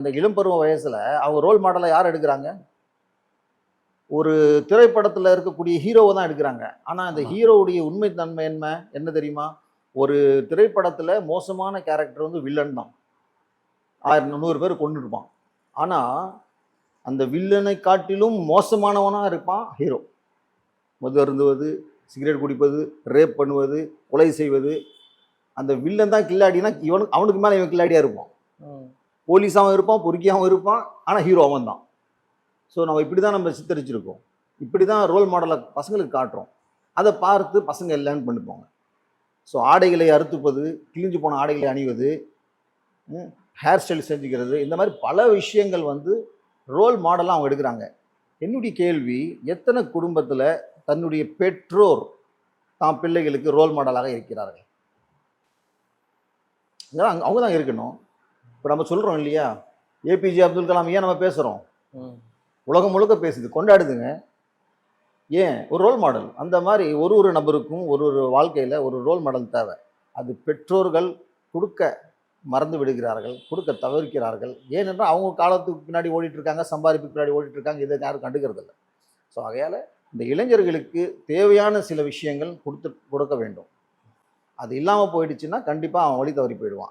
இந்த இளம்பருவ வயசுல அவங்க ரோல் மாடலா யார் எடுக்குறாங்க? ஒரு திரைப்படத்துல இருக்கக்கூடிய ஹீரோவ தான் எடுக்குறாங்க. ஆனா அந்த ஆமா. ஹீரோவுடைய உண்மை தன்மை என்ன தெரியுமா? ஒரு திரைப்படத்துல மோசமான கேரக்டர் வந்து வில்லன் தான். 1000 100 பேர கொன்னுருப்பான். ஆனா அந்த வில்லனை காட்டிலும் மோசமானவனா இருப்பான் ஹீரோ. மது அருந்துவது, சிகரெட் குடிப்பது, ரேப் பண்ணுவது, கொலை செய்வது. அந்த வில்லன் தான் கில்லாடினா அவனுக்கு மேல இவன் கில்லாடியா இருப்பான். ம். போலீஸாவும் இருப்பான், பொறுக்கியாவும் இருப்பான். ஆனா ஹீரோ அவன் தான். ஸோ நம்ம இப்படி தான் நம்ம சித்தரிச்சிருக்கோம். இப்படி தான் ரோல் மாடலை பசங்களுக்கு காட்டுறோம். அதை பார்த்து பசங்க லேர்ன் பண்ணிப்பாங்க. ஸோ ஆடைகளை அறுத்துப்பது, கிழிஞ்சு போன ஆடைகளை அணிவது, ஹேர் ஸ்டைல் செஞ்சுக்கிறது, இந்த மாதிரி பல விஷயங்கள் வந்து ரோல் மாடலாக அவங்க எடுக்கிறாங்க. என்னுடைய கேள்வி, எத்தனை குடும்பத்தில் தன்னுடைய பெற்றோர் தாம் பிள்ளைகளுக்கு ரோல் மாடலாக இருக்கிறார்கள்? அவங்க தான் இருக்கணும். இப்போ நம்ம சொல்கிறோம் இல்லையா, ஏபிஜே அப்துல் கலாம் ஏன் நம்ம பேசுகிறோம்? உலகம் முழுக்க பேசுது, கொண்டாடுதுங்க. ஏன்? ஒரு ரோல் மாடல். அந்த மாதிரி ஒரு நபருக்கும் ஒரு வாழ்க்கையில் ஒரு ரோல் மாடல் தேவை. அது பெற்றோர்கள் கொடுக்க மறந்து விடுகிறார்கள், கொடுக்க தவிர்க்கிறார்கள். ஏனென்றால் அவங்க காலத்துக்கு பின்னாடி ஓடிட்டு இருக்காங்க, சம்பாதிப்புக்கு பின்னாடி ஓடிட்டு இருக்காங்க. இதை யாரும் கண்டுக்கிறது இல்லை. ஸோ ஆகையால் இந்த இளைஞர்களுக்கு தேவையான சில விஷயங்கள் கொடுக்க வேண்டும். அது இல்லாமல் போயிடுச்சுன்னா கண்டிப்பாக அவன் வழி தவறி போயிடுவான்.